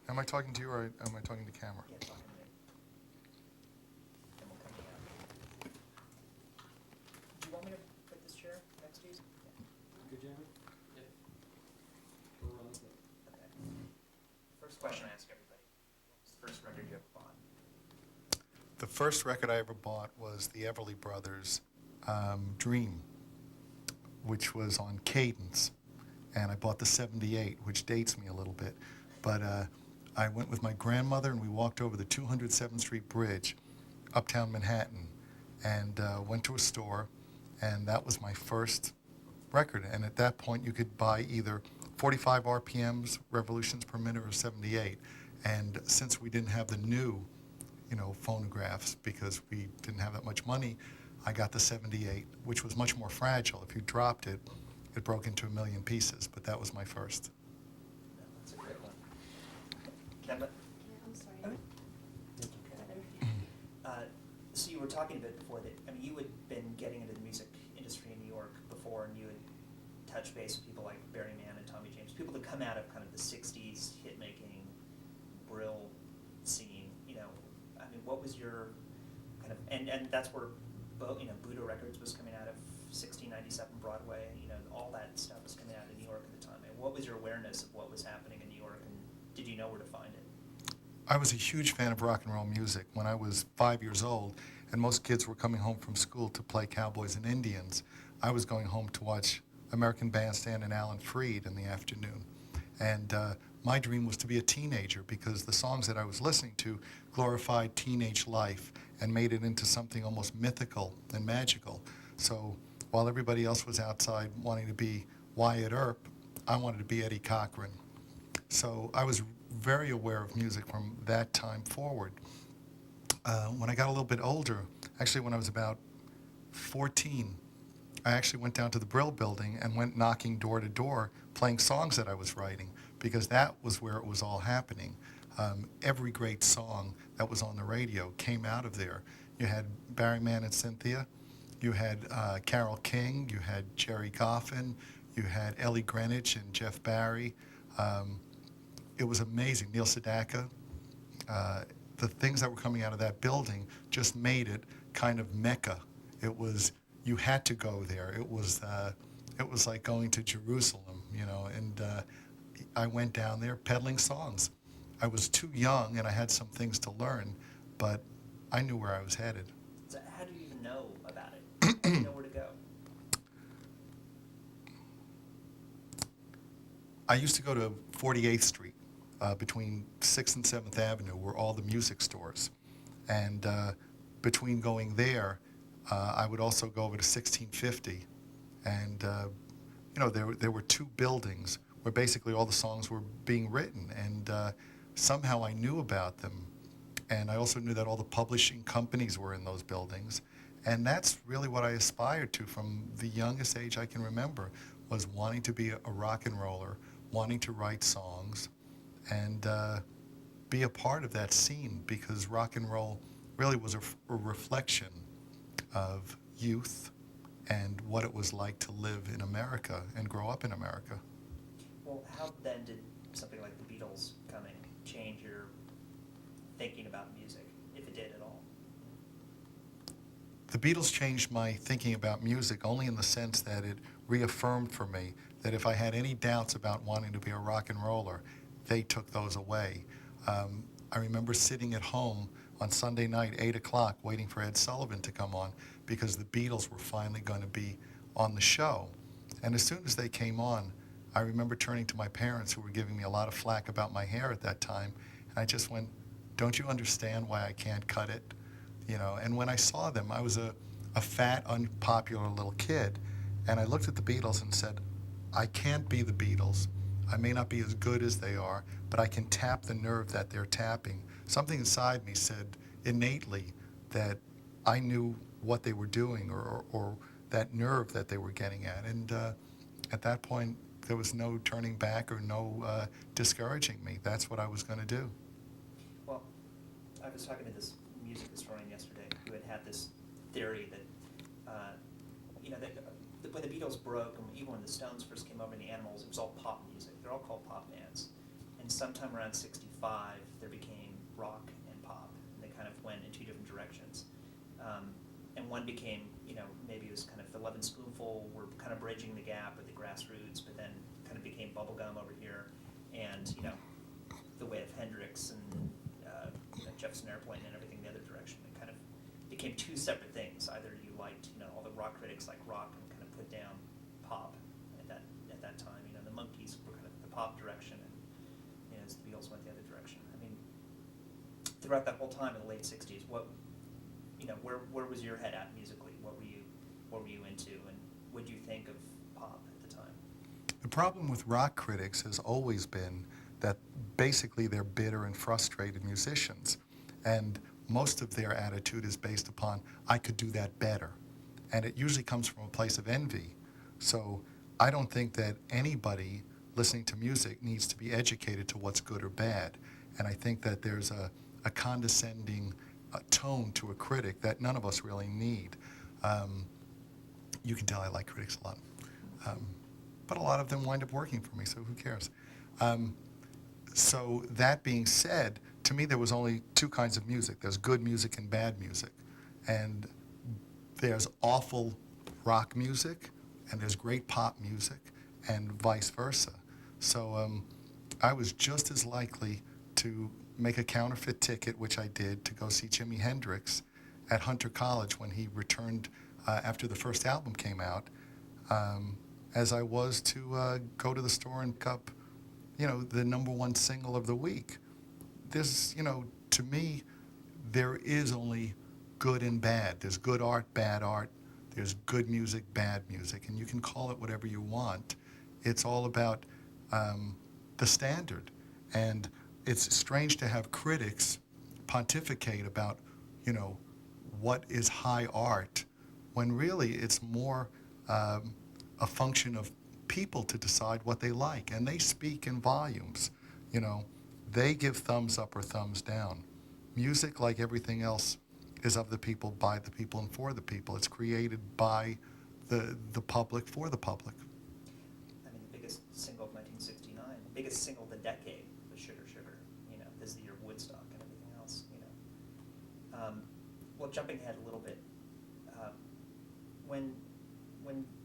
Am I talking to you or am I talking to camera? Yeah, talking to me. And we'll come down. Do you want me to put this chair next to you? Good, Jeremy? Yeah. We'll run with it. Okay. First question I ask everybody. What was the first record you ever bought? The first record I ever bought was the Everly Brothers' Dream, which was on Cadence. And I bought the 78, which dates me a little bit. But I went with my grandmother and we walked over the 207th Street Bridge, uptown Manhattan, and went to a store, and that was my first record. And at that point, you could buy either 45 RPMs, revolutions per minute, or 78. And since we didn't have the new, phonographs, because we didn't have that much money, I got the 78, which was much more fragile. If you dropped it, it broke into a million pieces, but that was my first. No, that's a great one. Kemba? Yeah, I'm sorry. Okay. So you were talking a bit before that, you had been getting into the music industry in New York before, and you had touched base with people like Barry Mann and Tommy James, people that come out of kind of the 60s hit-making, Brill scene, what was your kind of, and that's where, Buddha Records was coming out of 1697 Broadway, all that stuff was coming out of New York at the time. And what was your awareness of what was happening in New York, and did you know where to find it? I was a huge fan of rock and roll music when I was 5 years old, and most kids were coming home from school to play Cowboys and Indians. I was going home to watch American Bandstand and Alan Freed in the afternoon. And my dream was to be a teenager because the songs that I was listening to glorified teenage life and made it into something almost mythical and magical. So while everybody else was outside wanting to be Wyatt Earp, I wanted to be Eddie Cochran. So I was very aware of music from that time forward. When I got a little bit older, actually when I was about 14, I actually went down to the Brill Building and went knocking door to door playing songs that I was writing, because that was where it was all happening. Every great song that was on the radio came out of there. You had Barry Mann and Cynthia, you had Carole King, you had Jerry Goffin, you had Ellie Greenwich and Jeff Barry. It was amazing. Neil Sedaka. The things that were coming out of that building just made it kind of Mecca. It was, you had to go there. It was like going to Jerusalem, and I went down there peddling songs. I was too young and I had some things to learn, but I knew where I was headed. So how do you even know about it? How do you know where to go? I used to go to 48th Street, between 6th and 7th Avenue, were all the music stores. And between going there, I would also go over to 1650. And, there were two buildings where basically all the songs were being written. And somehow I knew about them. And I also knew that all the publishing companies were in those buildings. And that's really what I aspired to from the youngest age I can remember, was wanting to be a rock and roller, wanting to write songs, and be a part of that scene, because rock and roll really was a reflection of youth and what it was like to live in America and grow up in America. Well, how then did something like the Beatles coming change your thinking about music, if it did at all? The Beatles changed my thinking about music only in the sense that it reaffirmed for me that if I had any doubts about wanting to be a rock and roller, they took those away. I remember sitting at home on Sunday night, 8 o'clock, waiting for Ed Sullivan to come on because the Beatles were finally going to be on the show. And as soon as they came on, I remember turning to my parents, who were giving me a lot of flack about my hair at that time, and I just went, "Don't you understand why I can't cut it?" And when I saw them, I was a fat, unpopular little kid, and I looked at the Beatles and said, I can't be the Beatles. I may not be as good as they are, but I can tap the nerve that they're tapping. Something inside me said innately that I knew what they were doing, or that nerve that they were getting at. And at that point, there was no turning back or no discouraging me. That's what I was going to do. Well, I was talking to this music historian yesterday who had this theory that, that when the Beatles broke, and even when the Stones first came over and the Animals, it was all pop music. They're all called pop bands. And and sometime around 65, there became rock and pop, and they kind of went in two different directions. And one became, maybe it was kind of the Love and Spoonful were kind of bridging the gap with the grassroots, but then kind of became bubblegum over here, and, the way of Hendrix and Jefferson Airplane and everything the other direction. It kind of became two separate things. Either you liked, all the rock critics like rock and kind of put down pop at that time. The Monkees were kind of the pop direction, and as the Beatles went the other direction. I mean, throughout that whole time in the late '60s, where was your head at musically? What were you into, and what did you think of pop at the time? The problem with rock critics has always been that basically they're bitter and frustrated musicians, and most of their attitude is based upon, I could do that better. And it usually comes from a place of envy. So I don't think that anybody listening to music needs to be educated to what's good or bad. And I think that there's a condescending tone to a critic that none of us really need. You can tell I like critics a lot. But a lot of them wind up working for me, so who cares? So that being said, to me there was only two kinds of music. There's good music and bad music. And there's awful rock music, and there's great pop music, and vice versa. So I was just as likely to make a counterfeit ticket, which I did, to go see Jimi Hendrix at Hunter College when he returned after the first album came out, as I was to go to the store and pick up, the #1 single of the week. There's, to me, there is only good and bad. There's good art, bad art. There's good music, bad music, and you can call it whatever you want. It's all about the standard, and it's strange to have critics pontificate about, what is high art, when really it's more a function of people to decide what they like, and they speak in volumes. They give thumbs up or thumbs down. Music, like everything else, is of the people, by the people, and for the people. It's created by the public, for the public. I mean, the biggest single of 1969, the biggest single of the decade was Sugar Sugar. This is the year of Woodstock and everything else. Well, jumping ahead a little bit, when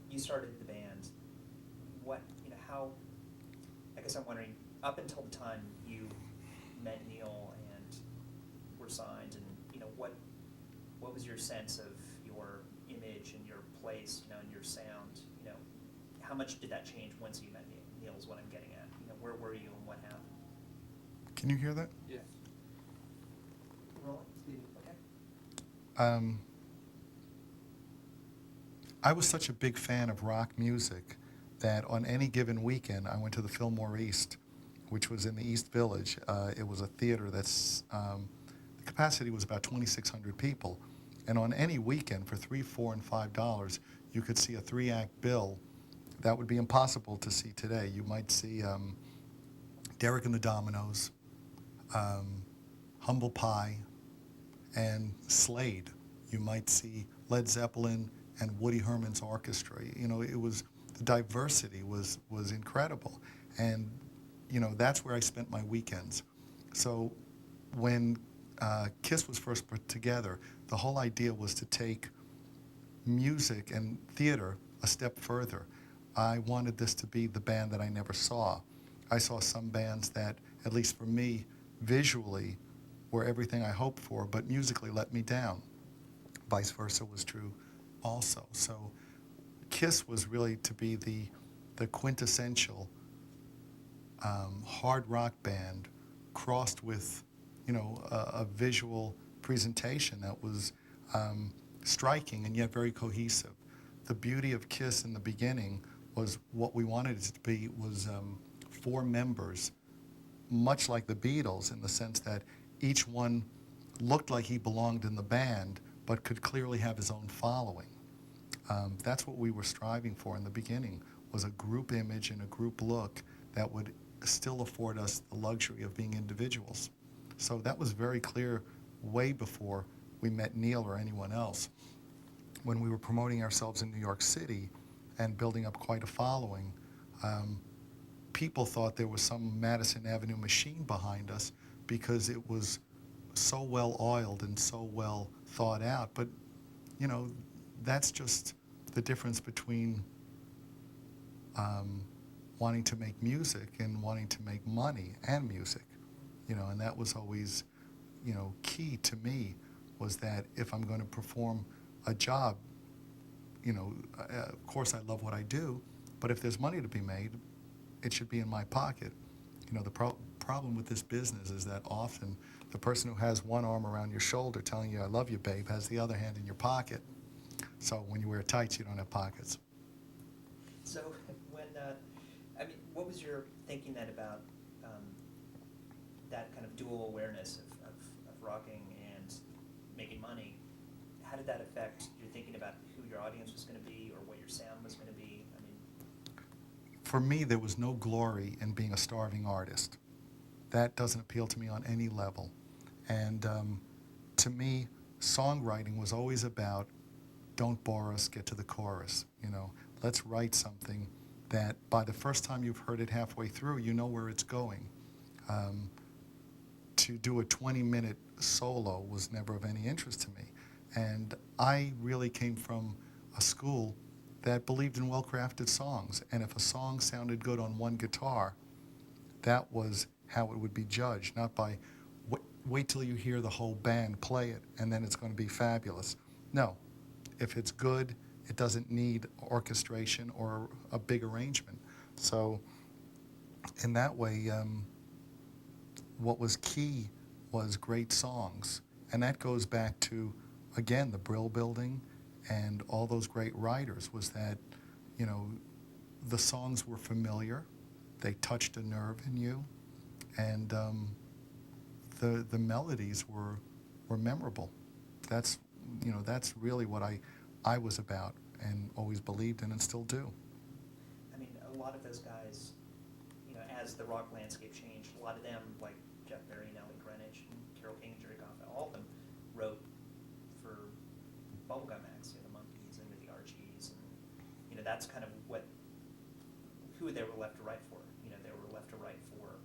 you started the band, how? I guess I'm wondering, up until the time you met Neil and were signed, and what was your sense of your image and your place, and your sound? How much did that change once you met Neil? Is what I'm getting at. Where were you and what happened? Can you hear that? Yeah. Rolling? Okay. I was such a big fan of rock music that on any given weekend I went to the Fillmore East, which was in the East Village. It was a theater that's, the capacity was about 2,600 people. And on any weekend for $3, $4, and $5, you could see a 3-act bill that would be impossible to see today. You might see Derek and the Dominoes, Humble Pie, and Slade. You might see Led Zeppelin and Woody Herman's orchestra. It was, the diversity was incredible. And, that's where I spent my weekends. So when KISS was first put together, the whole idea was to take music and theater a step further. I wanted this to be the band that I never saw. I saw some bands that, at least for me, visually were everything I hoped for, but musically let me down. Vice versa was true also. So KISS was really to be the quintessential hard rock band crossed with, a visual presentation that was striking and yet very cohesive. The beauty of KISS in the beginning was what we wanted it to be was 4 members, much like the Beatles, in the sense that each one looked like he belonged in the band, but could clearly have his own following. That's what we were striving for in the beginning, was a group image and a group look that would still afford us the luxury of being individuals. So that was very clear way before we met Neil or anyone else. When we were promoting ourselves in New York City and building up quite a following, people thought there was some Madison Avenue machine behind us because it was so well oiled and so well thought out. But, you know, that's just the difference between wanting to make music and wanting to make money and music, you know, and that was always, you know, key to me, was that if I'm going to perform a job, you know, of course I love what I do, but if there's money to be made, it should be in my pocket. You know, the problem with this business is that often the person who has one arm around your shoulder telling you, I love you, babe, has the other hand in your pocket. So when you wear tights, you don't have pockets. So when, I mean, what was your thinking then about that kind of dual awareness of rocking and making money? How did that affect your thinking about who your audience was going to be or what your sound was going to be? I mean, For me, there was no glory in being a starving artist. That doesn't appeal to me on any level. And to me, songwriting was always about, don't bore us, get to the chorus. You know, let's write something that by the first time you've heard it halfway through, you know where it's going. To do a 20-minute solo was never of any interest to me. And I really came from a school that believed in well-crafted songs. And if a song sounded good on one guitar, that was how it would be judged, not by wait till you hear the whole band play it and then it's going to be fabulous. No, if it's good, it doesn't need orchestration or a big arrangement. So in that way, what was key was great songs. And that goes back to, again, the Brill Building and all those great writers, was that, you know, the songs were familiar, they touched a nerve in you, and the melodies were memorable. That's, you know, that's really what I was about and always believed in and still do. I mean, a lot of those guys, you know, as the rock landscape changed, a lot of them, like Jeff Berry and Ellie Greenwich and Carole King and Jerry Goff, all of them wrote for bubblegum acts, you know, the Monkees and the Archies, and, you know, that's kind of who they were left to write for. You know, they were left to write for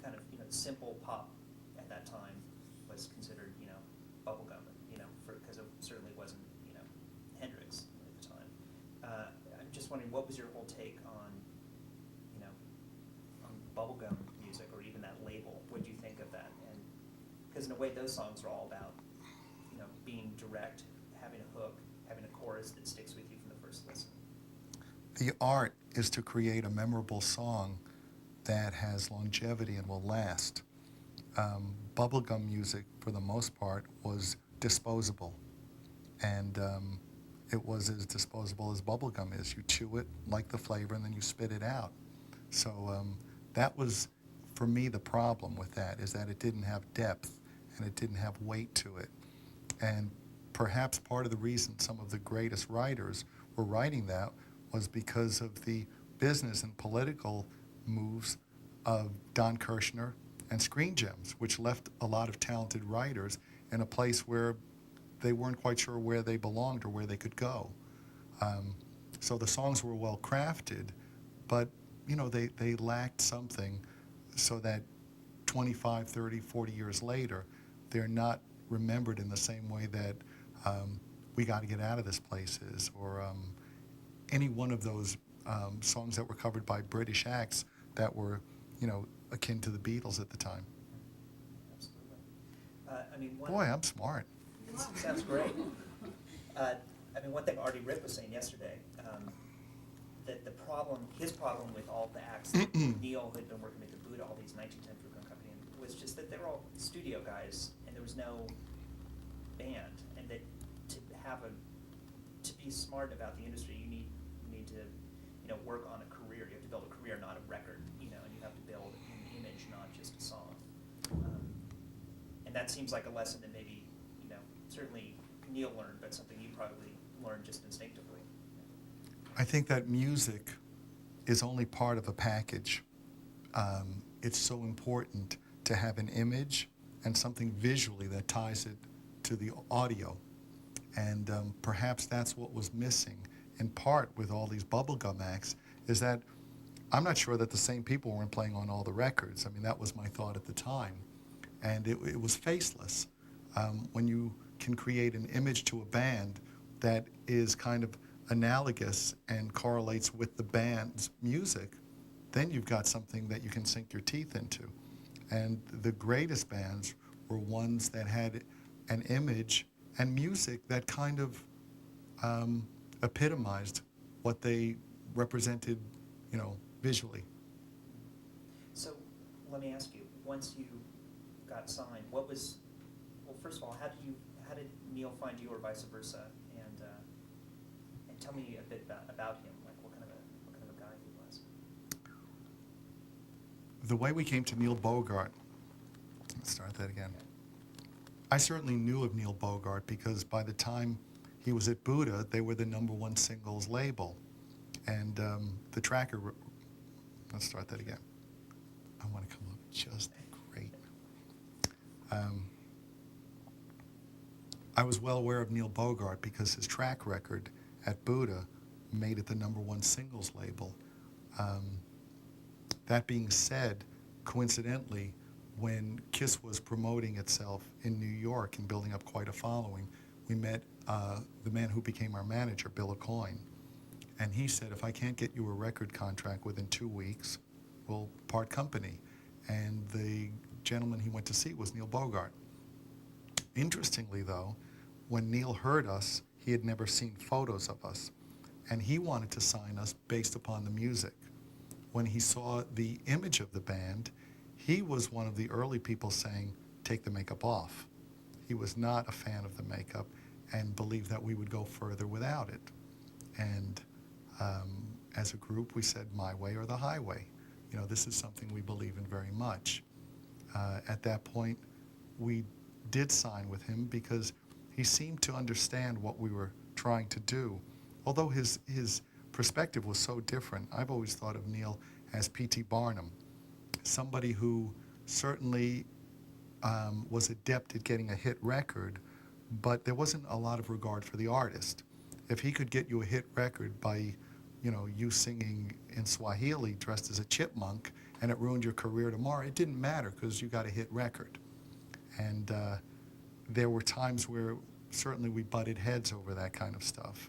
kind of, you know, simple pop at that time was considered, you know, bubblegum, you know, because it certainly wasn't, you know, Hendrix at the time. I'm just wondering, what was your whole take on, you know, on bubblegum music, or even that label? What do you think of that? And because in a way, those songs are all about, you know, being direct, having a hook, having a chorus that sticks with you from the first listen. The art is to create a memorable song that has longevity and will last. Bubblegum music, for the most part, was disposable. And it was as disposable as bubblegum is. You chew it, like the flavor, and then you spit it out. So that was, for me, the problem with that, is that it didn't have depth and it didn't have weight to it. And perhaps part of the reason some of the greatest writers were writing that was because of the business and political moves of Don Kirshner and Screen Gems, which left a lot of talented writers in a place where they weren't quite sure where they belonged or where they could go. So the songs were well crafted, but you know, they lacked something, so that 25, 30, 40 years later, they're not remembered in the same way that We Got to Get Out of This Place is, or any one of those songs that were covered by British acts that were, you know, akin to the Beatles at the time. Absolutely. I mean, Boy, I'm smart. Sounds great. I mean, one thing Artie Ripp was saying yesterday, that his problem with all the acts that Neil had been working with, the Buddha, all these 1910 Brooklyn Company, was just that they were all studio guys and there was no band, and that to be smart about the industry, you need to, you know, work on a career. You have to build a career, not a record, you know, and you have to build an image, not just a song. And that seems like a lesson that maybe, you know, certainly Neil learned, but something you probably learned just instinctively. I think that music is only part of a package. It's so important to have an image and something visually that ties it to the audio. And perhaps that's what was missing, in part with all these bubblegum acts, is that I'm not sure that the same people weren't playing on all the records. I mean, that was my thought at the time. And it was faceless. When you can create an image to a band that is kind of analogous and correlates with the band's music, then you've got something that you can sink your teeth into. And the greatest bands were ones that had an image and music that kind of epitomized what they represented, visually. So let me ask you, once you got signed, well, first of all, how did Neil find you or vice versa? And tell me a bit about him, like what kind of a guy he was. The way we came to Neil Bogart, let's start that again. I certainly knew of Neil Bogart because by the time he was at Buddha, they were the #1 singles label. And the tracker, let's start that again. I want to come up just great. I was well aware of Neil Bogart because his track record at Buddha made it the #1 singles label. That being said, coincidentally, when KISS was promoting itself in New York and building up quite a following, we met the man who became our manager, Bill Aucoin. And he said, if I can't get you a record contract within 2 weeks, we'll part company. And the gentleman he went to see was Neil Bogart. Interestingly, though, when Neil heard us, he had never seen photos of us. And he wanted to sign us based upon the music. When he saw the image of the band, he was one of the early people saying, take the makeup off. He was not a fan of the makeup and believed that we would go further without it. And as a group, we said, my way or the highway. This is something we believe in very much. At that point, we did sign with him because he seemed to understand what we were trying to do. Although his perspective was so different, I've always thought of Neil as P.T. Barnum, somebody who certainly was adept at getting a hit record, but there wasn't a lot of regard for the artist. If he could get you a hit record by, you singing in Swahili dressed as a chipmunk and it ruined your career tomorrow, it didn't matter because you got a hit record. And there were times where certainly we butted heads over that kind of stuff.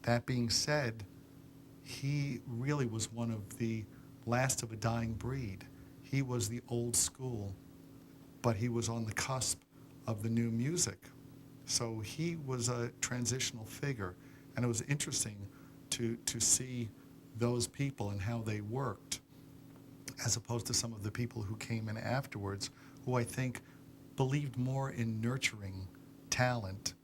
That being said, he really was one of the last of a dying breed. He was the old school, but he was on the cusp of the new music. So he was a transitional figure, and it was interesting to see those people and how they worked, as opposed to some of the people who came in afterwards, who I think believed more in nurturing talent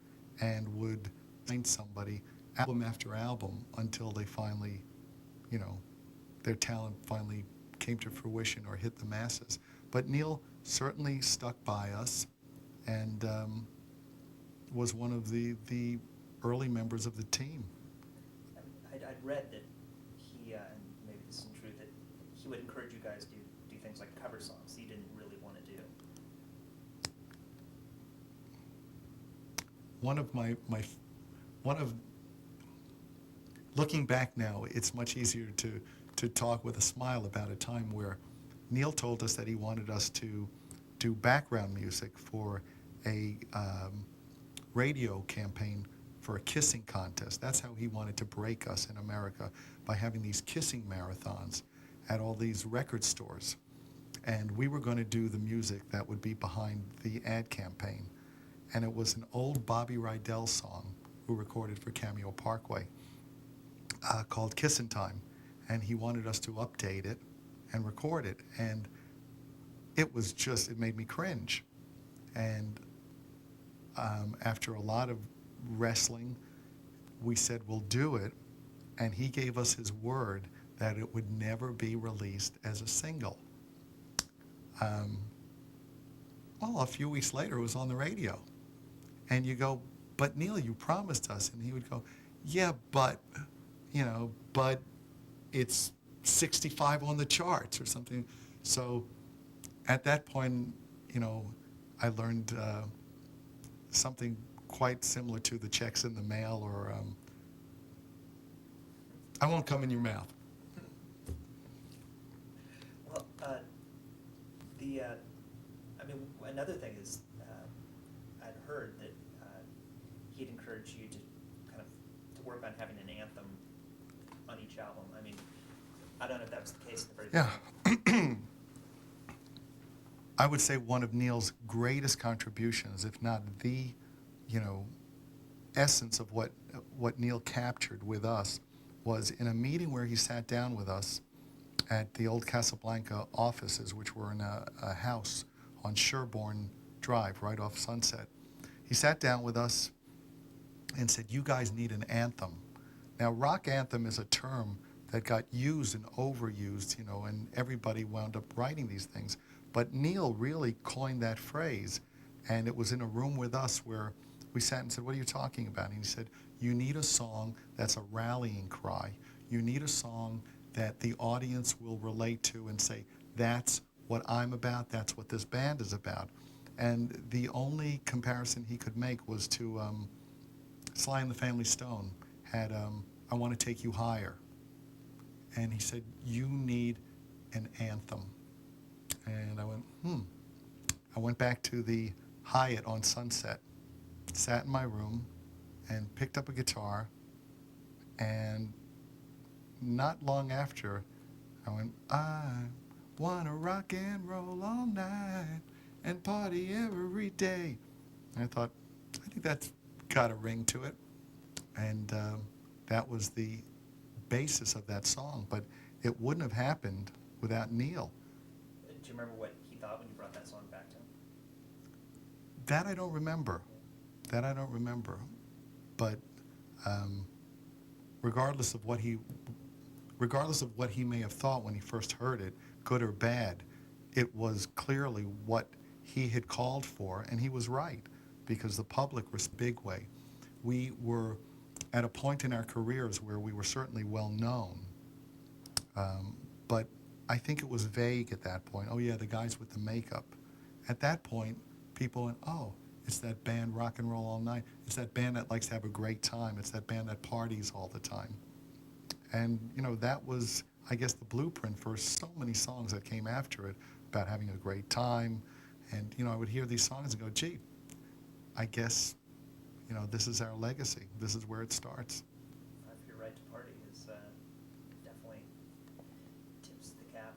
and would find somebody album after album until they finally, their talent finally came to fruition or hit the masses. But Neil certainly stuck by us and was one of the early members of the team. I'd read that he, and maybe this isn't true, that he would encourage you guys to do things like cover songs he didn't really want to do. Looking back now, it's much easier to talk with a smile about a time where Neil told us that he wanted us to do background music for a radio campaign for a kissing contest. That's how he wanted to break us in America, by having these kissing marathons at all these record stores. And we were going to do the music that would be behind the ad campaign. And it was an old Bobby Rydell song, who recorded for Cameo Parkway, called Kissin' Time. And he wanted us to update it and record it. And it made me cringe. And after a lot of wrestling, we said, we'll do it. And he gave us his word that it would never be released as a single. Well, a few weeks later, it was on the radio. And you go, but Neil, you promised us. And he would go, yeah, but it's 65 on the charts or something. So at that point, I learned something quite similar to the checks in the mail, or I won't come in your mouth. I mean, another thing is, I'd heard that he'd encourage you to kind of to work on having an anthem on each album. I mean, I don't know if that was the case at the very beginning. Yeah. I would say one of Neil's greatest contributions, if not the, essence of what Neil captured with us, was in a meeting where he sat down with us at the old Casablanca offices, which were in a house on Sherborne Drive, right off Sunset. He sat down with us and said, "You guys need an anthem." Now, rock anthem is a term that got used and overused, and everybody wound up writing these things. But Neil really coined that phrase, and it was in a room with us where we sat and said, "What are you talking about?" And he said, "You need a song that's a rallying cry. You need a song that the audience will relate to and say, that's what I'm about, that's what this band is about." And the only comparison he could make was to Sly and the Family Stone had "I Want to Take You Higher." And he said, "You need an anthem." And I went, I went back to the Hyatt on Sunset, sat in my room, and picked up a guitar, and not long after, I went, "I want to rock and roll all night and party every day." And I thought, I think that's got a ring to it. And that was the basis of that song. But it wouldn't have happened without Neil. Do you remember what he thought when you brought that song back to him? That I don't remember. That I don't remember. But regardless of what he may have thought when he first heard it, good or bad, it was clearly what he had called for, and he was right, because the public was big way. We were at a point in our careers where we were certainly well known, but I think it was vague at that point. Oh yeah, the guys with the makeup. At that point, people went, "Oh, it's that band Rock and Roll All Night. It's that band that likes to have a great time. It's that band that parties all the time." And, that was, I guess, the blueprint for so many songs that came after it about having a great time. And, I would hear these songs and go, gee, I guess, this is our legacy. This is where it starts. If You're Right to Party is definitely tips the cap.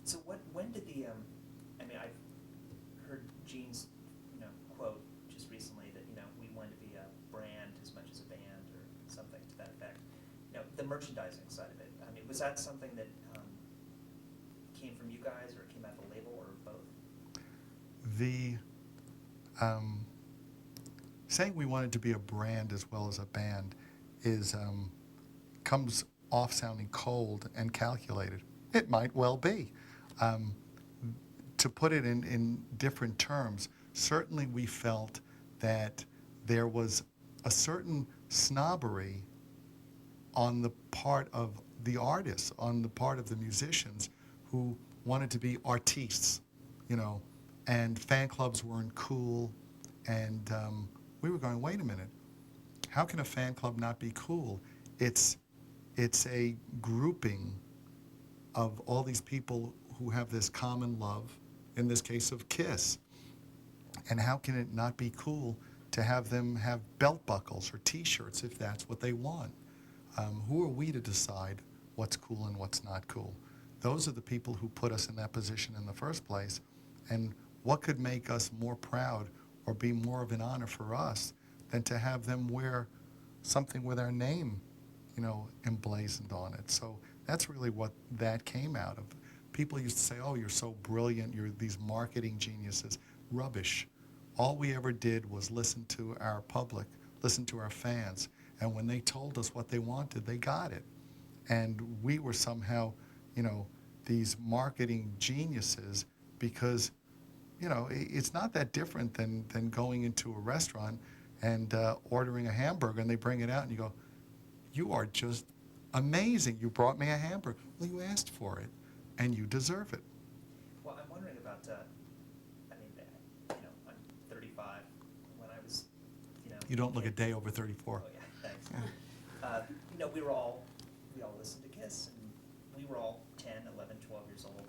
So when did the, I mean, I've heard Gene's, quote just recently that, we want to be a brand as much as a band or something to that effect. The merchandising side of it, I mean, was that something that came from you guys, or it came out of the label, or both? The saying we wanted to be a brand as well as a band is comes off sounding cold and calculated. It might well be. To put it in different terms, certainly we felt that there was a certain snobbery on the part of the artists, on the part of the musicians who wanted to be artistes, and fan clubs weren't cool. And we were going, wait a minute, how can a fan club not be cool? It's a grouping of all these people who have this common love, in this case of Kiss. And how can it not be cool to have them have belt buckles or T-shirts if that's what they want? Who are we to decide what's cool and what's not cool? Those are the people who put us in that position in the first place. And what could make us more proud or be more of an honor for us than to have them wear something with our name, emblazoned on it? So that's really what that came out of. People used to say, "Oh, you're so brilliant, you're these marketing geniuses." Rubbish. All we ever did was listen to our public, listen to our fans, and when they told us what they wanted, they got it. And we were somehow, these marketing geniuses, because, it's not that different than going into a restaurant and ordering a hamburger, and they bring it out, and you go, "You are just amazing. You brought me a hamburger." Well, you asked for it, and you deserve it. Well, I'm wondering about, I'm 35. When I was, You don't look a day over 34. Oh, yeah, thanks. Yeah. We all listened to Kiss, and we were all 10, 11, 12 years old.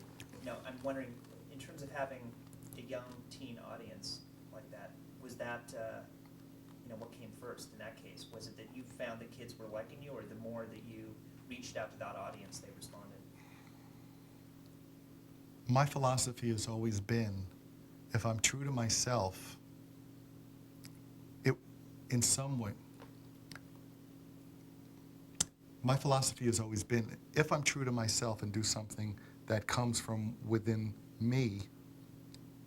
Now, I'm wondering, in terms of having a young teen audience like that, was that, what came first in that case? Was it that you found that kids were liking you, or the more that you reached out to that audience, they responded? My philosophy has always been, if I'm true to myself, in some way, my philosophy has always been, if I'm true to myself and do something that comes from within me,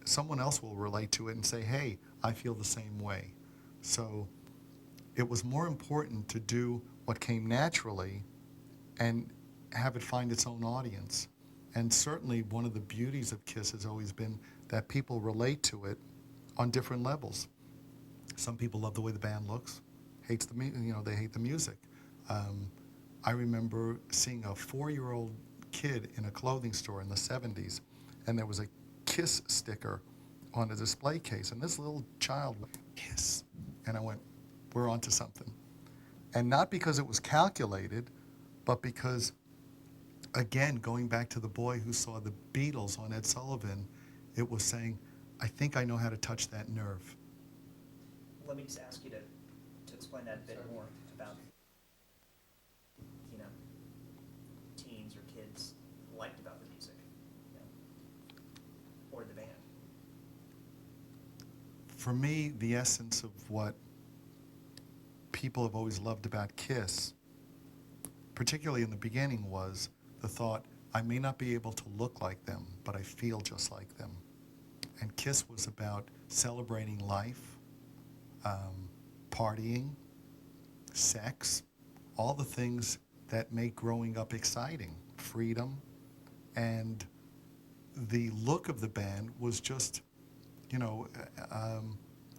someone else will relate to it and say, hey, I feel the same way. So it was more important to do what came naturally and have it find its own audience. And certainly one of the beauties of KISS has always been that people relate to it on different levels. Some people love the way the band looks, they hate the music. I remember seeing a 4-year-old kid in a clothing store in the 70s, and there was a KISS sticker on a display case, and this little child went, KISS. And I went, we're onto something. And not because it was calculated, but because, again, going back to the boy who saw the Beatles on Ed Sullivan, it was saying, I think I know how to touch that nerve. Let me just ask you to explain that a bit more about, teens or kids liked about the music, or the band. For me, the essence of what people have always loved about KISS, particularly in the beginning, was the thought, I may not be able to look like them, but I feel just like them. And KISS was about celebrating life, partying, sex, all the things that make growing up exciting, freedom. And the look of the band was just,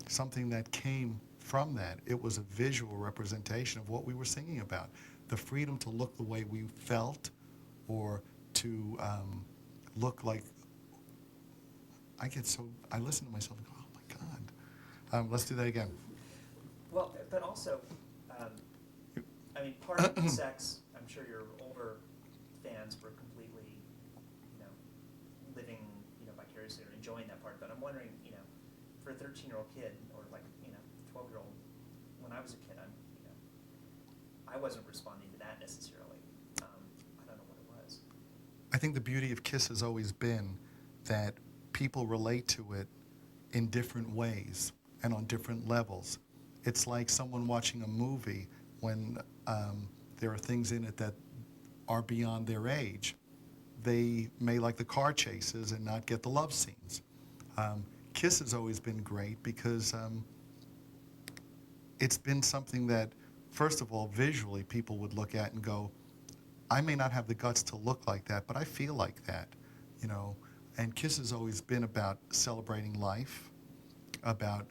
something that came from that. It was a visual representation of what we were singing about. The freedom to look the way we felt, or to look like, I listen to myself and go, oh my God. Let's do that again. Well, but also, part of the sex, I'm sure your older fans were completely, living, vicariously or enjoying that part. But I'm wondering, for a 13-year-old kid or 12-year-old, when I was a kid, I wasn't responding to that necessarily. I don't know what it was. I think the beauty of KISS has always been that people relate to it in different ways and on different levels. It's like someone watching a movie when there are things in it that are beyond their age. They may like the car chases and not get the love scenes. KISS has always been great because it's been something that, first of all, visually people would look at and go, I may not have the guts to look like that, but I feel like that, And KISS has always been about celebrating life, about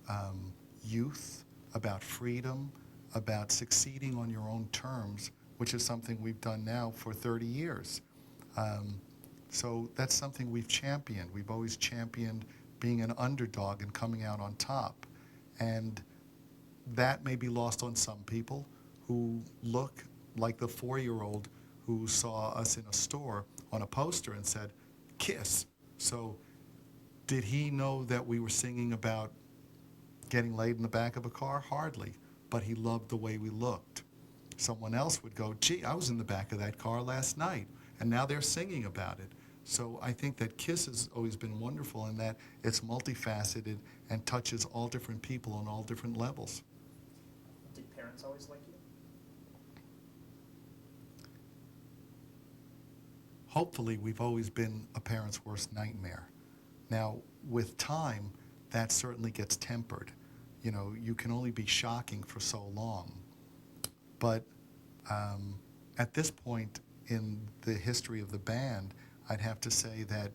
youth, about freedom, about succeeding on your own terms, which is something we've done now for 30 years. So that's something we've championed. We've always championed being an underdog and coming out on top. And that may be lost on some people who look like the 4-year-old who saw us in a store on a poster and said, KISS. So did he know that we were singing about getting laid in the back of a car? Hardly. But he loved the way we looked. Someone else would go, gee, I was in the back of that car last night, and now they're singing about it. So I think that KISS has always been wonderful in that it's multifaceted and touches all different people on all different levels. Did parents always like you? Hopefully, we've always been a parent's worst nightmare. Now, with time, that certainly gets tempered. You can only be shocking for so long. But at this point in the history of the band, I'd have to say that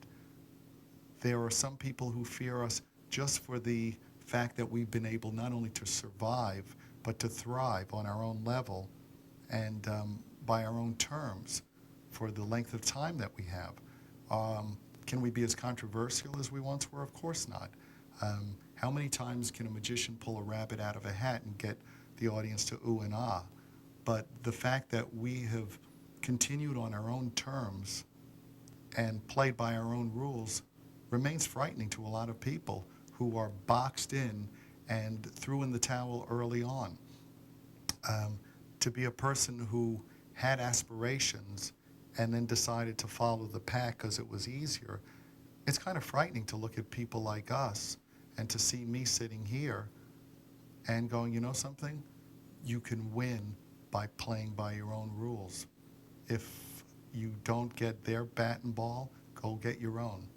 there are some people who fear us just for the fact that we've been able not only to survive, but to thrive on our own level and by our own terms for the length of time that we have. Can we be as controversial as we once were? Of course not. How many times can a magician pull a rabbit out of a hat and get the audience to ooh and ah? But the fact that we have continued on our own terms and played by our own rules remains frightening to a lot of people who are boxed in and threw in the towel early on. To be a person who had aspirations and then decided to follow the pack because it was easier, it's kind of frightening to look at people like us and to see me sitting here and going, you know something? You can win by playing by your own rules. If you don't get their bat and ball, go get your own.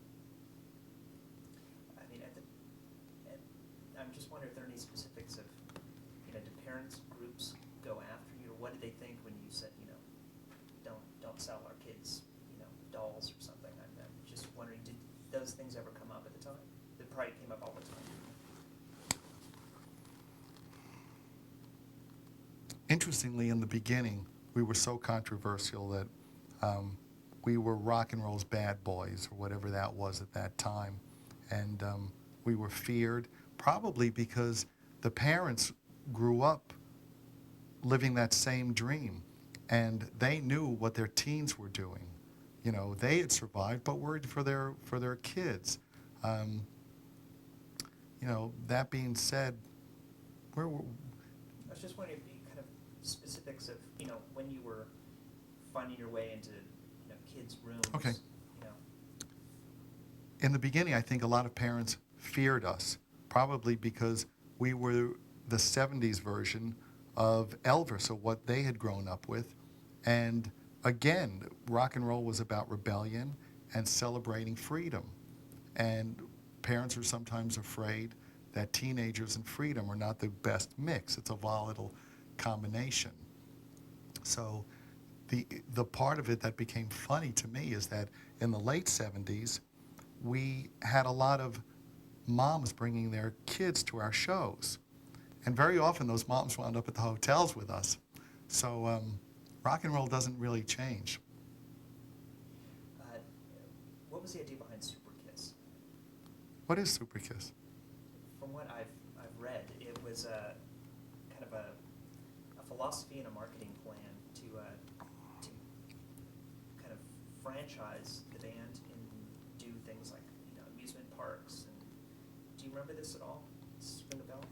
I mean, I'm just wondering if there are any specifics of, do parents groups go after you, or what did they think when you said, don't sell our kids, dolls or something? I'm just wondering, did those things ever come up at the time? They probably came up all the time. Interestingly, in the beginning, we were so controversial that we were rock and roll's bad boys, or whatever that was at that time. And we were feared, probably because the parents grew up living that same dream. And they knew what their teens were doing. They had survived, but worried for their kids. That being said, where were... I was just wondering if kind of specifics of, when you were finding your way into, kids' rooms. Okay. In the beginning, I think a lot of parents feared us, probably because we were the 70s version of Elvis, or what they had grown up with. And again, rock and roll was about rebellion and celebrating freedom. And parents are sometimes afraid that teenagers and freedom are not the best mix. It's a volatile combination. So the part of it that became funny to me is that in the late 70s, we had a lot of moms bringing their kids to our shows. And very often those moms wound up at the hotels with us. So rock and roll doesn't really change. What was the idea behind Super Kiss? What is Super Kiss? From what I've read, it was a kind of a philosophy and a marketing plan to kind of franchise the band and do things like amusement parks. And do you remember this at all? Does this ring a bell?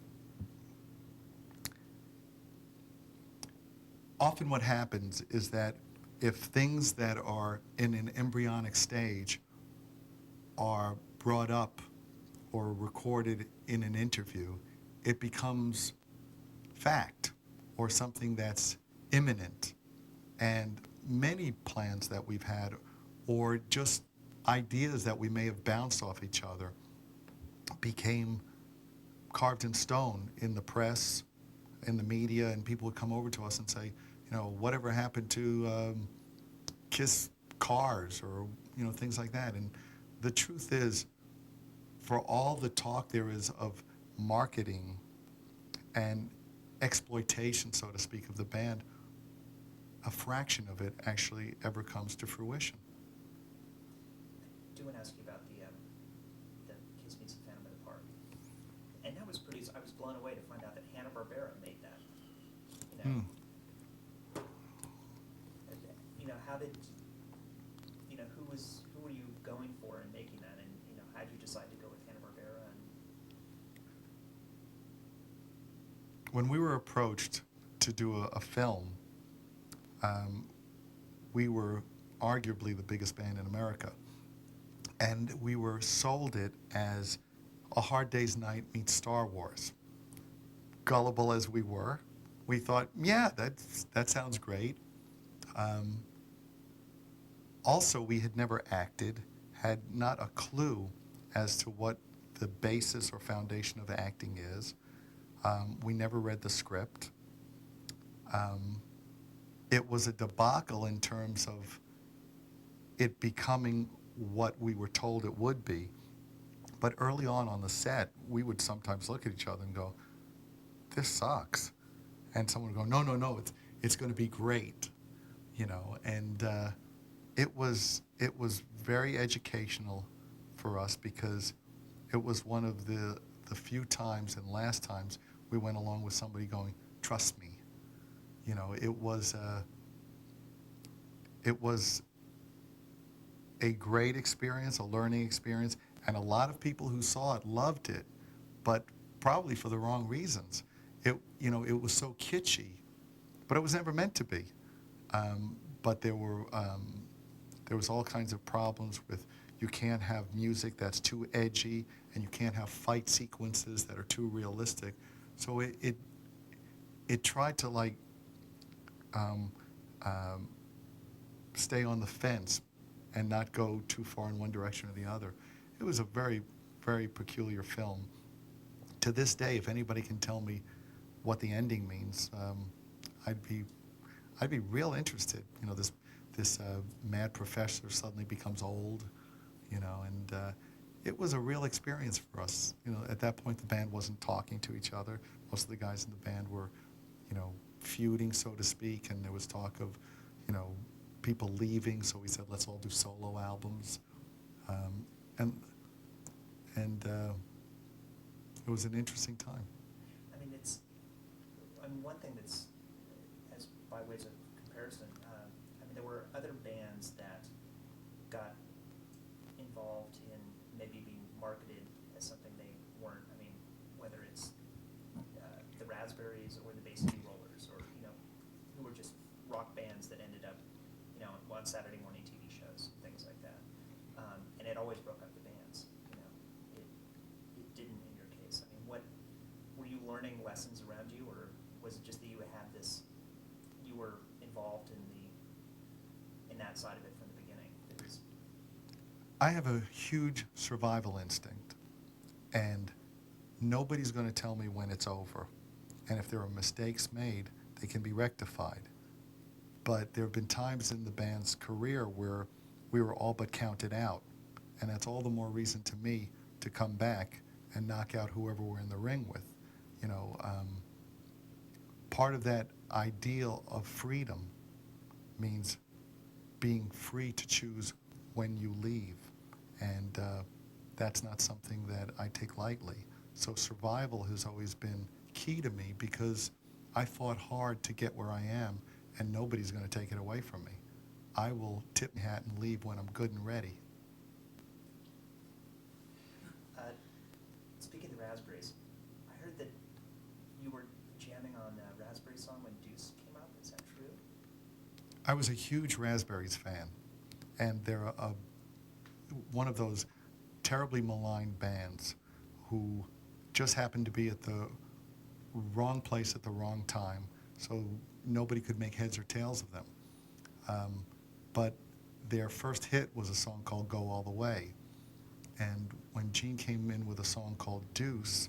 Often what happens is that if things that are in an embryonic stage are brought up or recorded in an interview, it becomes fact or something that's imminent. And many plans that we've had, or just ideas that we may have bounced off each other, became carved in stone in the press, in the media, and people would come over to us and say, whatever happened to Kiss cars, or things like that. And the truth is, for all the talk there is of marketing and exploitation, so to speak, of the band, a fraction of it actually ever comes to fruition. I do want to ask you about the Kiss Meets the Phantom of the Park. And that was I was blown away to find out that Hanna-Barbera made that. How did, who were you going for in making that, and how did you decide to go with Hanna-Barbera? When we were approached to do a film, we were arguably the biggest band in America, and we were sold it as A Hard Day's Night meets Star Wars. Gullible as we were, we thought, yeah, that sounds great. Also, we had never acted, had not a clue as to what the basis or foundation of acting is. We never read the script. It was a debacle in terms of it becoming what we were told it would be. But early on the set, we would sometimes look at each other and go, this sucks. And someone would go, no, it's going to be great. And it was very educational for us, because it was one of the few times and last times we went along with somebody going, trust me. It was a great experience, a learning experience, and a lot of people who saw it loved it, but probably for the wrong reasons. It was so kitschy, but it was never meant to be. But there was all kinds of problems with, you can't have music that's too edgy, and you can't have fight sequences that are too realistic. So it tried to like stay on the fence and not go too far in one direction or the other. It was a very, very peculiar film. To this day, if anybody can tell me what the ending means, I'd be real interested. This mad professor suddenly becomes old, and it was a real experience for us. At that point, the band wasn't talking to each other. Most of the guys in the band were, feuding, so to speak, and there was talk of, people leaving. So we said, let's all do solo albums, and it was an interesting time. I mean, one thing that's, as by ways of comparison, there were other bands that got involved in maybe being marketed as something they weren't. I mean, whether it's the Raspberries or the Bay City Rollers, or who were just rock bands that ended up, on Saturday morning TV shows, things like that, and it always broke up the bands. It didn't in your case. I mean, what were you learning lessons around you, or was it just that you had this, you were involved in that side of it from the beginning? I have a huge survival instinct, and nobody's going to tell me when it's over. And if there are mistakes made, they can be rectified. But there have been times in the band's career where we were all but counted out, and that's all the more reason to me to come back and knock out whoever we're in the ring with. Part of that ideal of freedom means being free to choose when you leave, and that's not something that I take lightly. So survival has always been key to me, because I fought hard to get where I am, and nobody's going to take it away from me. I will tip my hat and leave when I'm good and ready. Speaking of the Raspberries, I heard that you were jamming on a Raspberry song when Deuce came out. Is that true? I was a huge Raspberries fan, and they're one of those terribly maligned bands who just happened to be at the wrong place at the wrong time, so nobody could make heads or tails of them. But their first hit was a song called Go All the Way, and when Gene came in with a song called Deuce,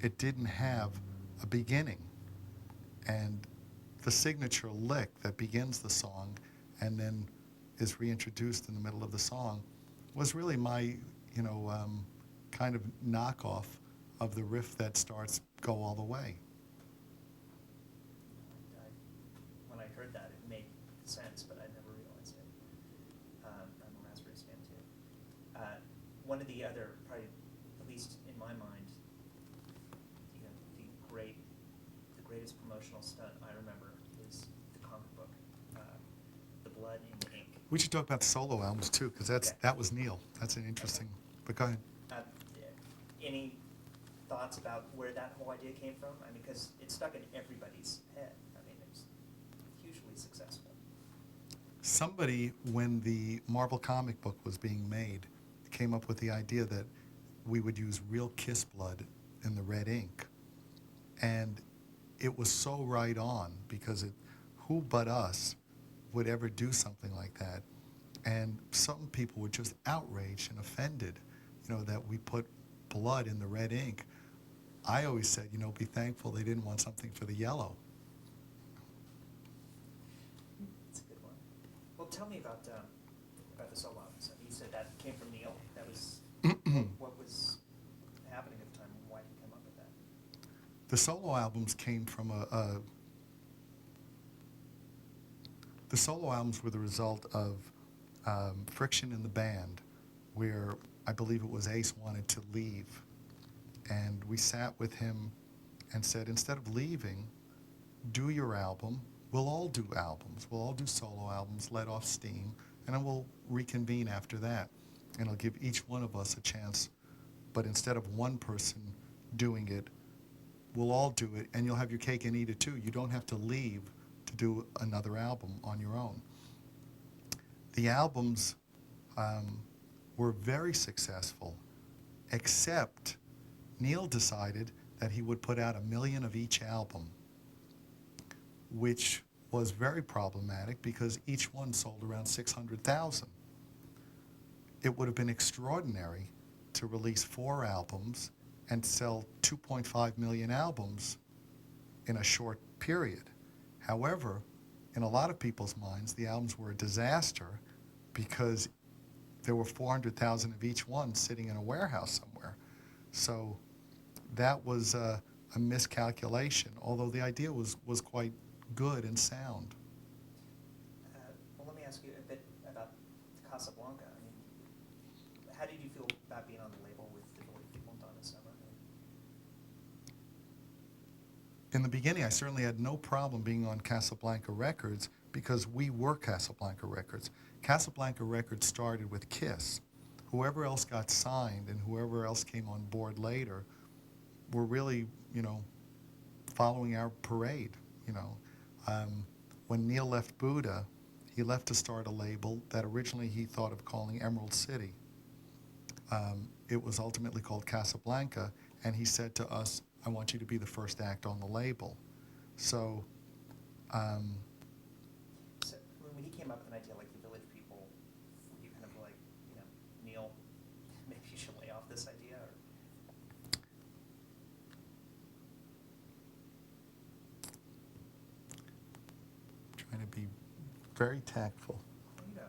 it didn't have a beginning, and the signature lick that begins the song and then is reintroduced in the middle of the song was really my, kind of knockoff of the riff that starts Go All the Way. When I heard that, it made sense, but I never realized it. I'm a Raspberries fan too. One of the other, probably, at least in my mind, the greatest promotional stunt I remember is the comic book, The Blood in the Ink. We should talk about the solo albums too, because that was Neil. That's an interesting. But go ahead. Any thoughts about where that whole idea came from? I mean, because it stuck in everybody's head. I mean, it was hugely successful. Somebody, when the Marvel comic book was being made, came up with the idea that we would use real Kiss blood in the red ink. And it was so right on, because who but us would ever do something like that? And some people were just outraged and offended, that we put blood in the red ink. I always said, be thankful they didn't want something for the yellow. That's a good one. Well, tell me about the solo albums. You said that came from Neil. That was what was happening at the time. Why did you come up with that? The solo albums came from the solo albums were the result of friction in the band, where I believe it was Ace wanted to leave. And we sat with him and said, instead of leaving, do your album. We'll all do albums. We'll all do solo albums, let off steam, and then we'll reconvene after that. And it'll give each one of us a chance, but instead of one person doing it, we'll all do it, and you'll have your cake and eat it too. You don't have to leave to do another album on your own. The albums were very successful, except Neil decided that he would put out 1 million of each album, which was very problematic because each one sold around 600,000. It would have been extraordinary to release 4 albums and sell 2.5 million albums in a short period. However, in a lot of people's minds, the albums were a disaster because there were 400,000 of each one sitting in a warehouse somewhere. So that was a miscalculation, although the idea was quite good and sound. Well, let me ask you a bit about Casablanca. I mean, how did you feel about being on the label with the Village People and Donna Summer? In the beginning, I certainly had no problem being on Casablanca Records because we were Casablanca Records. Casablanca Records started with Kiss. Whoever else got signed and whoever else came on board later were really, following our parade, When Neil left Buddha, he left to start a label that originally he thought of calling Emerald City. It was ultimately called Casablanca, and he said to us, I want you to be the first act on the label. So, So when he came up with an idea like the Village People, were you kind of like, Neil, maybe you should lay off this idea? Or? trying to be very tactful. Well, you don't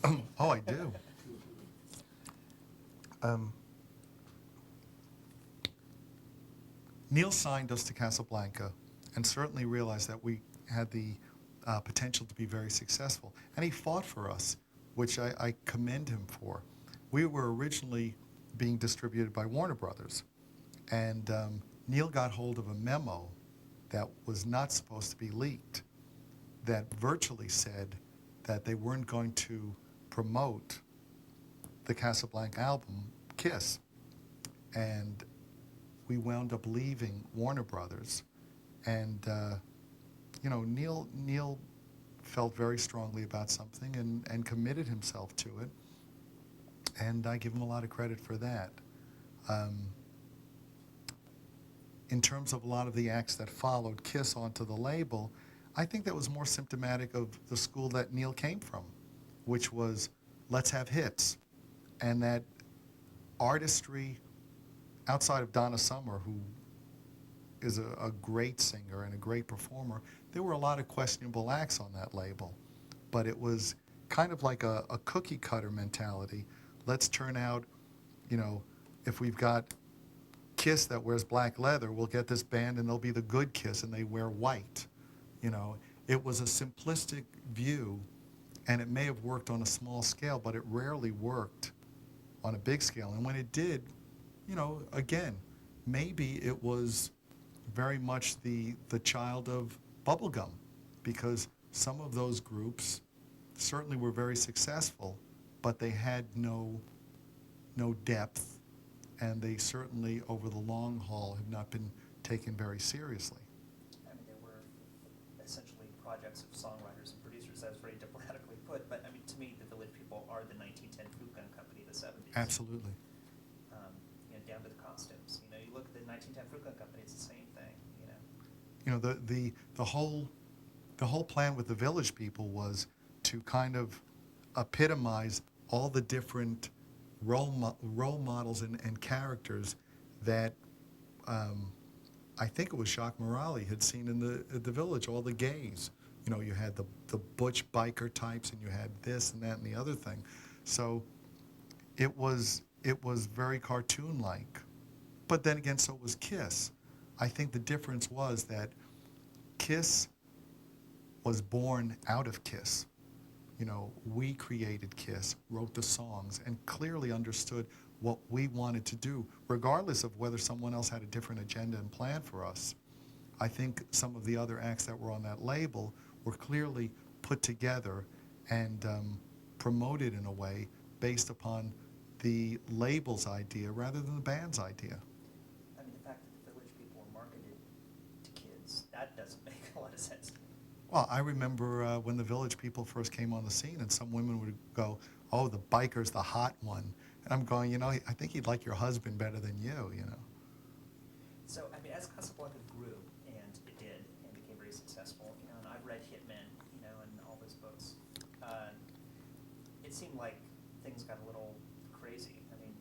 have to be. Oh, I do. Neil signed us to Casablanca and certainly realized that we had the potential to be very successful. And he fought for us, which I commend him for. We were originally being distributed by Warner Brothers. And Neil got hold of a memo that was not supposed to be leaked that virtually said that they weren't going to promote the Casablanca album, Kiss. And we wound up leaving Warner Brothers. And, Neil felt very strongly about something and committed himself to it. And I give him a lot of credit for that. In terms of a lot of the acts that followed Kiss onto the label, I think that was more symptomatic of the school that Neil came from, which was, let's have hits. And that artistry, outside of Donna Summer, who is a great singer and a great performer, there were a lot of questionable acts on that label. But it was kind of like a cookie cutter mentality. Let's turn out, if we've got Kiss that wears black leather, we'll get this band and they'll be the good Kiss and they wear white. It was a simplistic view, and it may have worked on a small scale, but it rarely worked on a big scale. And when it did, again, maybe it was very much the child of bubblegum, because some of those groups certainly were very successful, but they had no depth, and they certainly, over the long haul, have not been taken very seriously. I mean, they were essentially projects of songwriters and producers. That's very diplomatically put, but I mean, to me, the Village People are the 1910 Fruit Gun Company of the 70s. Absolutely. Down to the costumes. You look at the 1910 Fruit Gun Company; it's the same thing. The whole plan with the Village People was to kind of epitomize all the different role models and characters that I think it was Jacques Morali had seen in the Village, all the gays. You had the butch biker types, and you had this and that and the other thing. So it was very cartoon-like. But then again, so was Kiss. I think the difference was that Kiss was born out of Kiss. We created Kiss, wrote the songs, and clearly understood what we wanted to do, regardless of whether someone else had a different agenda and plan for us. I think some of the other acts that were on that label were clearly put together and promoted in a way based upon the label's idea rather than the band's idea. I mean, the fact that the Village People were marketed to kids, that doesn't make a lot of sense. Well, I remember when the Village People first came on the scene, and some women would go, "Oh, the biker's the hot one," and I'm going, I think he'd like your husband better than you. So, I mean, as Casablanca grew, and it did, and became very successful, and I've read Hitmen, and all those books, it seemed like things got a little crazy. I mean,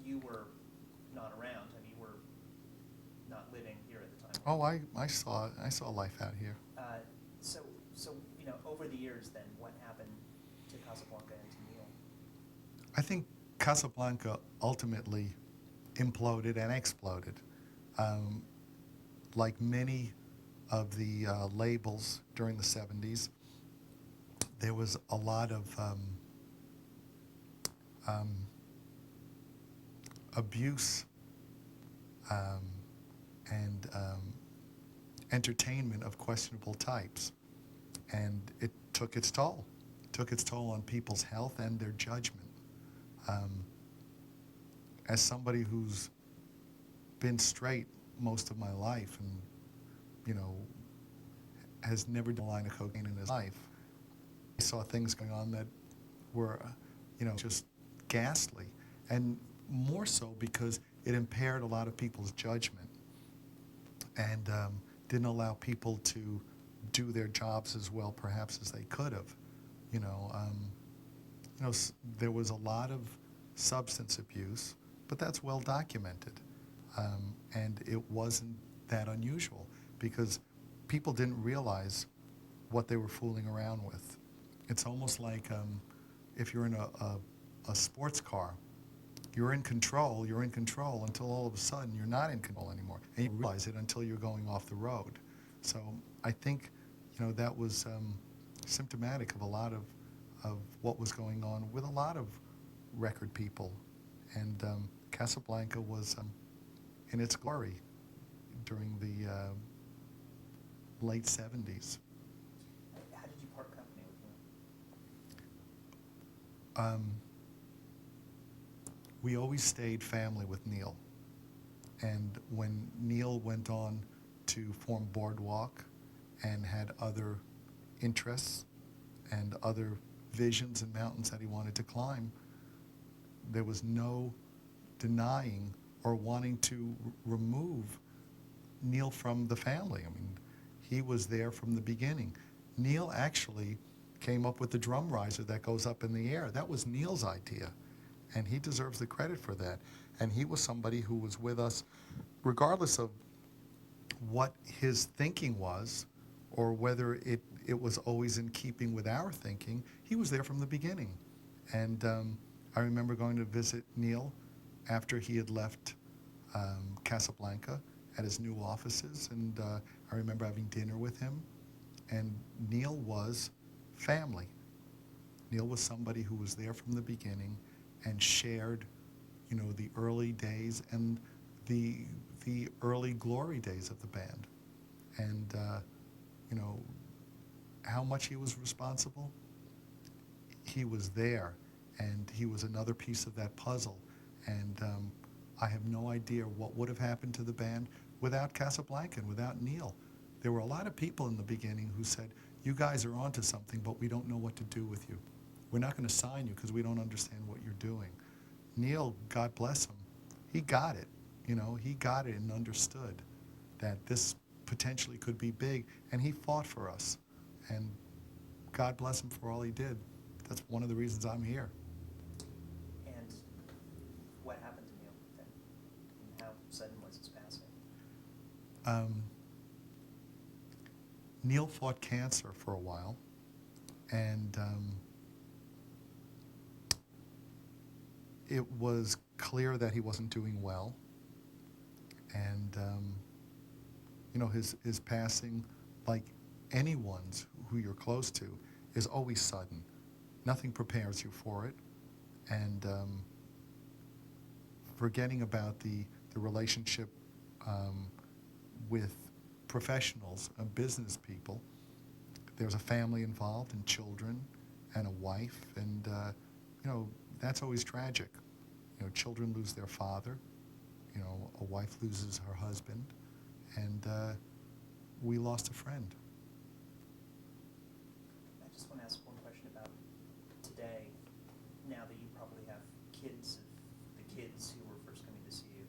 you were not around. I mean, you were not living here at the time. Oh, I saw life out here. So, over the years, then, what happened to Casablanca and to Neil? I think Casablanca ultimately imploded and exploded. Like many of the labels during the 70s, there was a lot of abuse and entertainment of questionable types. And it took its toll. It took its toll on people's health and their judgment. As somebody who's been straight most of my life and, has never done a line of cocaine in his life, I saw things going on that were, just ghastly. And more so because it impaired a lot of people's judgment and didn't allow people to do their jobs as well, perhaps, as they could have. There was a lot of substance abuse, but that's well documented. And it wasn't that unusual because people didn't realize what they were fooling around with. It's almost like if you're in a sports car, you're in control until all of a sudden you're not in control anymore. And you realize it until you're going off the road. So I think, that was symptomatic of a lot of what was going on with a lot of record people. And Casablanca was in its glory during the late 70s. How did you part company with Neil? We always stayed family with Neil. And when Neil went on to form Boardwalk and had other interests and other visions and mountains that he wanted to climb, there was no denying or wanting to remove Neil from the family. I mean, he was there from the beginning. Neil actually came up with the drum riser that goes up in the air. That was Neil's idea, and he deserves the credit for that. And he was somebody who was with us regardless of what his thinking was or whether it was always in keeping with our thinking. He was there from the beginning. And I remember going to visit Neil after he had left Casablanca at his new offices, and I remember having dinner with him. And Neil was family. Neil was somebody who was there from the beginning and shared, the early days and the early glory days of the band. And, how much he was responsible, he was there, and he was another piece of that puzzle. And I have no idea what would have happened to the band without Casablanca and without Neil. There were a lot of people in the beginning who said, "You guys are onto something, but we don't know what to do with you. We're not going to sign you because we don't understand what you're doing." Neil, God bless him, he got it. He got it and understood that this potentially could be big, and he fought for us. And God bless him for all he did. That's one of the reasons I'm here. And what happened to Neil then? And how sudden was his passing? Neil fought cancer for a while, and it was clear that he wasn't doing well. And his passing, like anyone's who you're close to, is always sudden. Nothing prepares you for it. And forgetting about the relationship with professionals and business people, there's a family involved and children, and a wife, and that's always tragic. Children lose their father. A wife loses her husband, and we lost a friend. I just want to ask one question about today. Now that you probably have kids of the kids who were first coming to see you,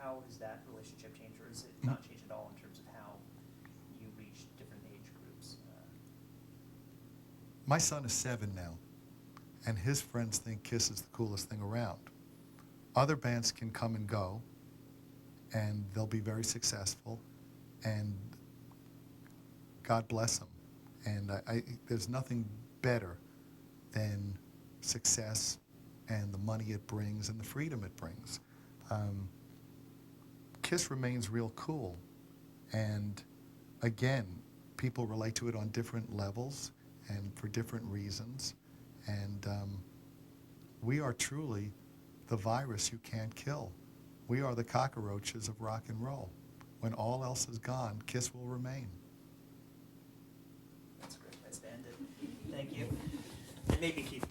how has that relationship changed, or is it not changed at all in terms of how you reach different age groups? My son is 7 now, and his friends think Kiss is the coolest thing around. Other bands can come and go, and they'll be very successful, and God bless them. And there's nothing better than success and the money it brings and the freedom it brings. Kiss remains real cool, and again, people relate to it on different levels and for different reasons, and we are truly the virus you can't kill. We are the cockroaches of rock and roll. When all else is gone, Kiss will remain. That's a great place to end it. Thank you. And maybe Keith.